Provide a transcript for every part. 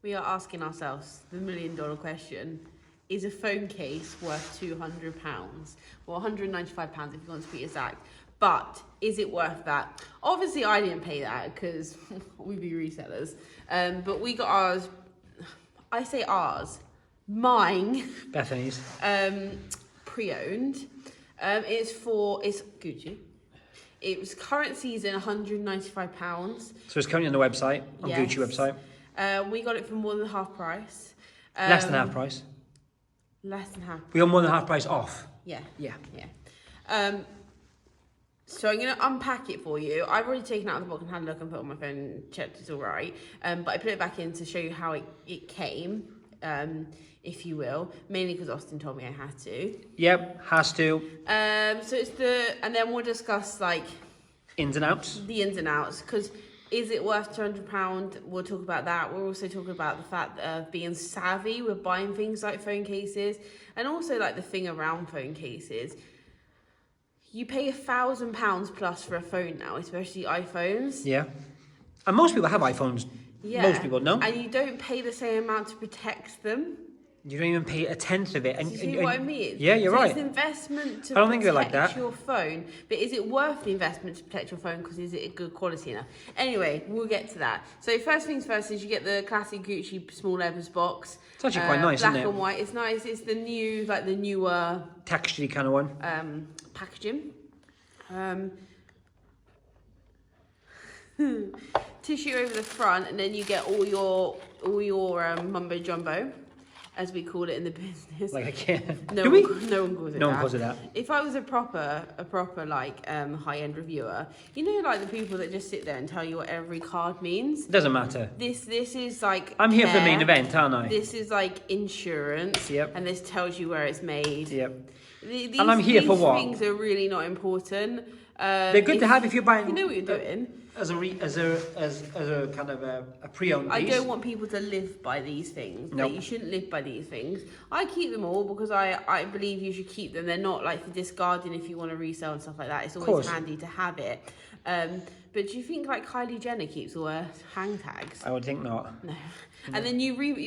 We are asking ourselves the $1 million question. Is a phone case worth £200? Well, £195 if you want to be exact. But is it worth that? Obviously, I didn't pay that because we be resellers. But we got ours. I say ours. Mine. Bethany's. Pre-owned. It's Gucci. It was current season £195. So it's currently on the website, on Yes. Gucci website. We got it for more than half price. Less than half price. Less than half. We got more than half price off. Yeah. Yeah. So I'm going to unpack it for you. I've already taken it out of the box and had a look and put it on my phone and checked it's all right. But I put it back in to show you how it came, if you will. Mainly because Austin told me I had to. Yep, has to. So it's and then we'll discuss like... Ins and outs. The ins and outs. Because is it worth £200? We'll talk about that. We're also talking about the fact of being savvy with buying things like phone cases. And also like the thing around phone cases. You pay £1,000 plus for a phone now, especially iPhones. Yeah. And most people have iPhones. Yeah. Most people, no? And you don't pay the same amount to protect them. You don't even pay a tenth of it. And, Do you see what I mean? Yeah, you're right. It's an investment to I don't think of it like that. your phone. But is it worth the investment to protect your phone? Because is it a good quality enough? Anyway, we'll get to that. So first things first is you get the classic Gucci small leathers box. It's actually quite nice, black isn't it? and white. It's nice. It's the newer textury kind of one. packaging. Tissue over the front, and then you get all your mumbo jumbo, as we call it in the business. Like I can't. No Do we? No one calls it No that. one calls it that. If I was a proper like high-end reviewer, you know, like the people that just sit there and tell you what every card means. It doesn't matter. This is like I'm here for the care. main event, aren't I? This is like insurance. Yep. And this tells you where it's made. Yep. These, And I'm here for what? These things are really not important. They're good to have if you're buying. You know what you're doing. As a kind of a pre-owned piece. I don't want people to live by these things. Nope. Like, you shouldn't live by these things. I keep them all because I believe you should keep them. They're not like for discarding if you want to resell and stuff like that. It's always handy to have it. But do you think like Kylie Jenner keeps all her hang tags? I would think not. No. And then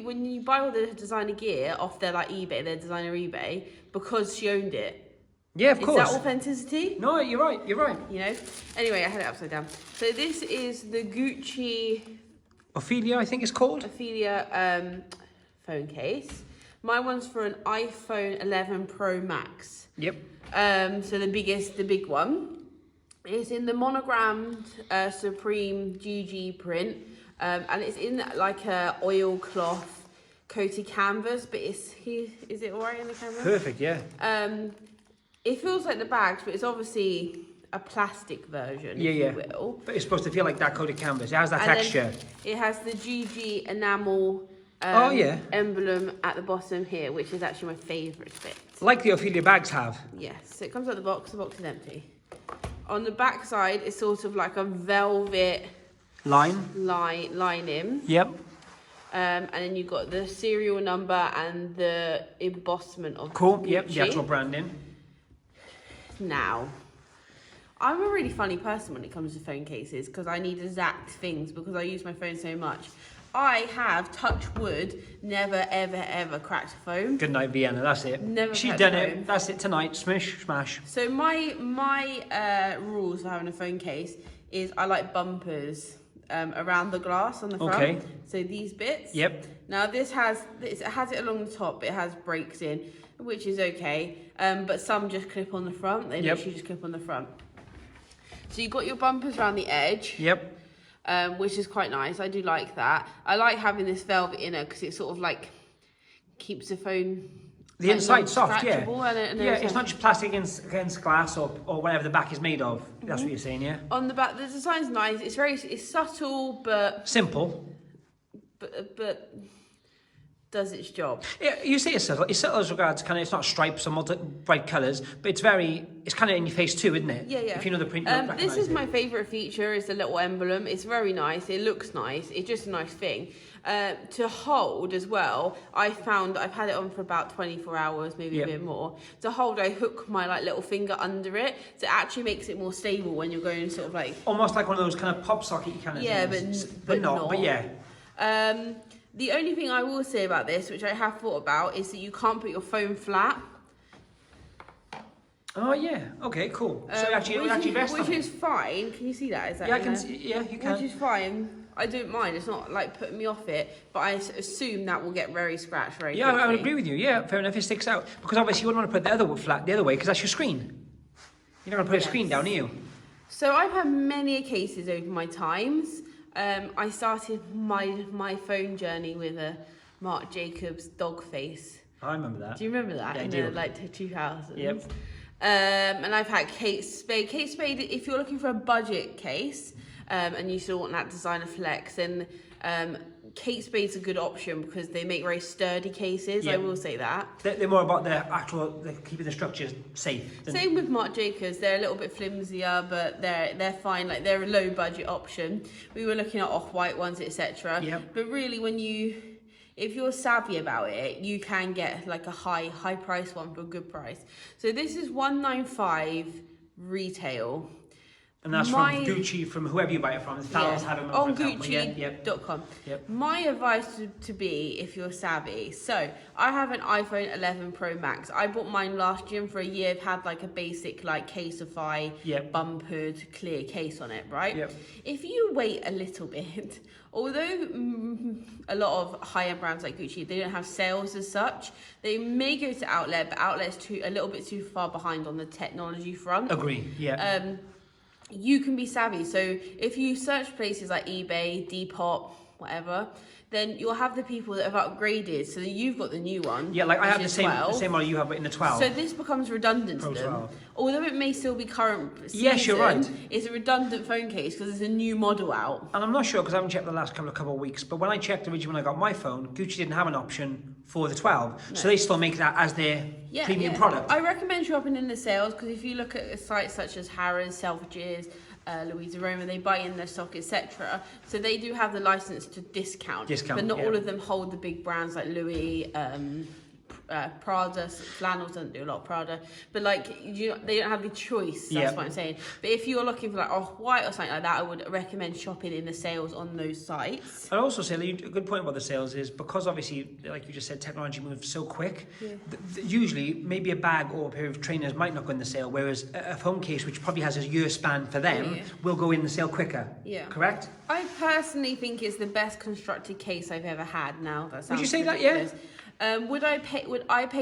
when you buy all the designer gear off their like eBay, their designer eBay, because she owned it. Yeah, of course. Is that authenticity? No, you're right. You're right. You know. Anyway, I had it upside down. So this is the Gucci Ophelia, I think it's called. Ophelia phone case. My one's for an iPhone 11 Pro Max. Yep. So the big one. It's in the Monogrammed Supreme GG print. And it's in like a oilcloth coated canvas, but is it alright in the camera? Perfect, yeah. It feels like the bags, but it's obviously a plastic version, if you will. But it's supposed to feel like that coated canvas. It has that texture. It has the GG enamel emblem at the bottom here, which is actually my favourite bit. Like the Ophelia bags have. Yes, so it comes out the box is empty. On the back side, it's sort of like a velvet lining. Yep. And then you've got the serial number and the embossment of Cool, Gucci. yep, the actual branding. Now, I'm a really funny person when it comes to phone cases because I need exact things because I use my phone so much. I have, touch wood, never, ever, ever cracked a phone. Good night, Vienna, that's it. Never She's cracked done a it. phone. That's it tonight. Smish, smash. So my rules for having a phone case is I like bumpers around the glass on the front. Okay. So these bits. Yep. Now it has it along the top, but it has breaks in, which is okay. But some just clip on the front. They literally just clip on the front. So you've got your bumpers around the edge. Yep. Which is quite nice. I do like that. I like having this velvet inner because it sort of like keeps the phone. The inside soft, yeah. And It's not just plastic against glass or whatever the back is made of. That's what you're saying, yeah? On the back, the design's nice. It's subtle, but simple. But does its job. Yeah, you say it's subtle. It's subtle as regards kind of, it's not stripes or bright colours, but it's kind of in your face too, isn't it? Yeah. If you know the print, this is my favourite feature, is the little emblem. It's very nice. It looks nice. It's just a nice thing. To hold as well, I've had it on for about 24 hours, maybe a bit more. To hold, I hook my like little finger under it, so it actually makes it more stable when you're going sort of like... Almost like one of those kind of pop socket kind of things. But But yeah. The only thing I will say about this, which I have thought about, is that you can't put your phone flat. Oh yeah. Okay. Cool. So it would actually rest on which it. is fine. Can you see that? Is that Yeah, I can see. Yeah, you can. Which is fine. I don't mind. It's not like putting me off it, but I assume that will get very scratched very quickly. I would agree with you. Yeah, fair enough. It sticks out because obviously you wouldn't want to put the other flat the other way because that's your screen. You're not going to put a screen down, are you? So I've had many cases over my times. I started my phone journey with a Marc Jacobs dog face. I remember that. Do you remember that? Yeah, in I do. the like 2000s. Yep. And I've had Kate Spade. Kate Spade, if you're looking for a budget case, and you still want that designer flex, then Kate Spade's a good option because they make very sturdy cases. Yep. I will say that. They're more about keeping the structures safe. Same with Marc Jacobs. They're a little bit flimsier, but they're fine. Like they're a low budget option. We were looking at off-white ones, etc. Yep. But really, if you're savvy about it, you can get like a high price one for a good price. So this is $195 retail. And that's from Gucci, from whoever you buy it from. Thousands have them on Gucci.com. Yep. My advice to be, if you're savvy, so I have an iPhone 11 Pro Max. I bought mine last year, and for a year I've had like a basic like Caseify bumpered clear case on it, right? Yep. If you wait a little bit, although a lot of high-end brands like Gucci, they don't have sales as such, they may go to outlet, but outlet's a little bit too far behind on the technology front. Agree, yeah. You can be savvy. So if you search places like eBay, Depop, whatever, then you'll have the people that have upgraded. So that you've got the new one. Yeah, like I have the same 12. model you have, but in the 12. So this becomes redundant to them. 12. Although it may still be current season, yes, you're right. It's a redundant phone case because there's a new model out. And I'm not sure because I haven't checked the last couple of weeks, but when I checked originally when I got my phone, Gucci didn't have an option for the 12. No. So they still make that as their premium product. I recommend shopping in the sales because if you look at sites such as Harrods, Selfridges, Louisa Roma, they buy in their stock, etc. So they do have the license to discount, but not all of them hold the big brands like Louis, Prada. Flannels doesn't do a lot of Prada, but like they don't have the choice. That's what I'm saying. But if you're looking for like off-white or something like that, I would recommend shopping in the sales on those sites. I'd also say a good point about the sales is because obviously, like you just said, technology moves so quick. Yeah. Usually, maybe a bag or a pair of trainers might not go in the sale, whereas a phone case, which probably has a year span for them, will go in the sale quicker. Yeah. Correct? I personally think it's the best constructed case I've ever had. Now that sounds would you say ridiculous. That? Yeah. Would I pay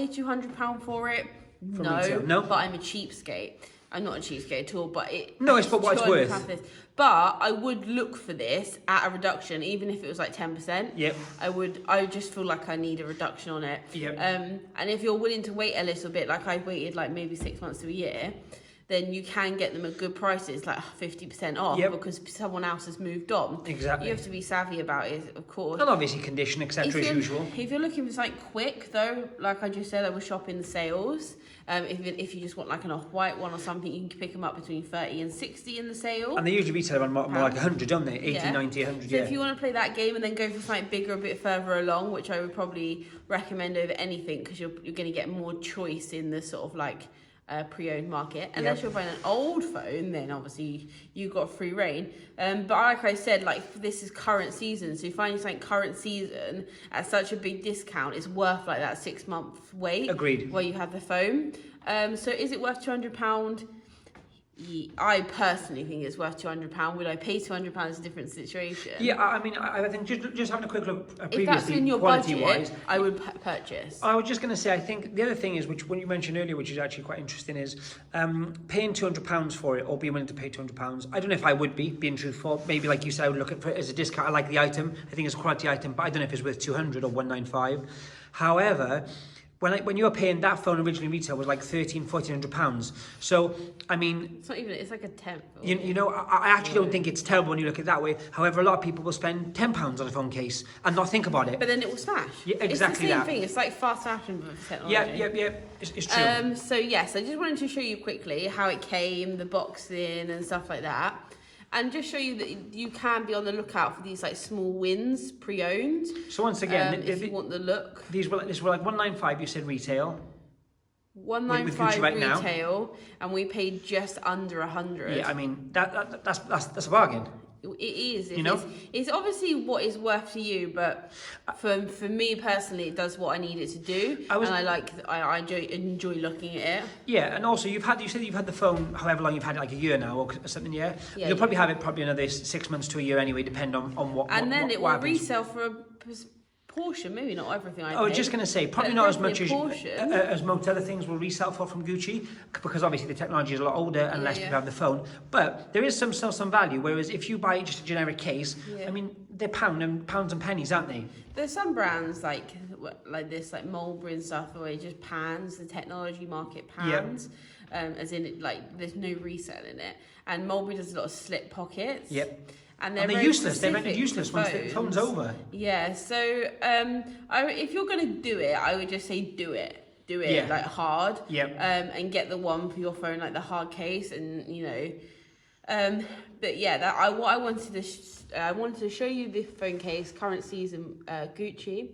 £200 for it? No. But I'm a cheapskate. I'm not a cheapskate at all, but it's for what it's worth. But I would look for this at a reduction, even if it was like 10%. Yep. I just feel like I need a reduction on it. Yep. And if you're willing to wait a little bit, like I waited like maybe 6 months to a year, then you can get them at good prices, like 50% off, because someone else has moved on. Exactly. You have to be savvy about it, of course. And obviously condition, etc. as usual. If you're looking for something quick, though, like I just said, I would shop in the sales. If you just want like an off-white one or something, you can pick them up between 30 and 60 in the sale. And they usually retail around more like 100, don't they? 80, 90, 100, So if you want to play that game and then go for something bigger a bit further along, which I would probably recommend over anything, because you're going to get more choice in the sort of like pre-owned market. Unless you're buying an old phone, then obviously you've got free reign. But like I said, like this is current season, so you find something current season at such a big discount, it's worth like that 6 month wait. Agreed. While you have the phone. So is it worth £200? I personally think it's worth £200. Would I pay £200? Is a different situation. Yeah, I mean, I think just having a quick look previously, if that's in your budget, wise, I would purchase. I was just going to say, I think the other thing is, which when you mentioned earlier, which is actually quite interesting, is paying £200 for it or being willing to pay £200. I don't know if I would being truthful. Maybe like you said, I would look at it as a discount. I like the item. I think it's a quality item, but I don't know if it's worth 200 or 195. However, when you were paying that phone originally retail was like £1,400. So, I mean... It's like a tenth. You know, I actually don't think it's terrible when you look at it that way. However, a lot of people will spend £10 on a phone case and not think about it. But then it will smash. Yeah, exactly that. It's the same thing. It's like fast fashion with technology. Yeah. It's true. So, yes, I just wanted to show you quickly how it came, the boxing and stuff like that. And just show you that you can be on the lookout for these like small wins pre-owned. So once again, if you want the look, these were like 195. You said retail. 195 retail, and we paid just under 100. Yeah, I mean that's a bargain. It is. You know? It's obviously what it's worth to you, but for me personally, it does what I need it to do, and I enjoy looking at it. Yeah, and also you said you've had the phone however long you've had it, like a year now or something. Yeah, you'll probably have it another 6 months to a year anyway, depending on what. And then it will happens. resell for a portion, maybe not everything. I was just going to say, probably not as much as most other things will resell for from Gucci, because obviously the technology is a lot older and less people have the phone. But there is still some value. Whereas if you buy just a generic case, I mean, they're pounds and pennies, aren't they? There's some brands like this, like Mulberry and stuff, where it just pans the technology market pans. As in, like, there's no resale in it. And Mulberry does a lot of slip pockets. Yep. And they're useless. They're rendered useless once the phone's over. Yeah. So if you're going to do it, I would just say do it. Do it like hard. Yeah. And get the one for your phone, like the hard case, and you know. But yeah, I wanted to show you the phone case, current season Gucci,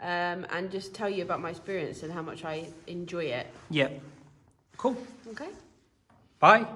and just tell you about my experience and how much I enjoy it. Yeah. Cool. Okay. Bye.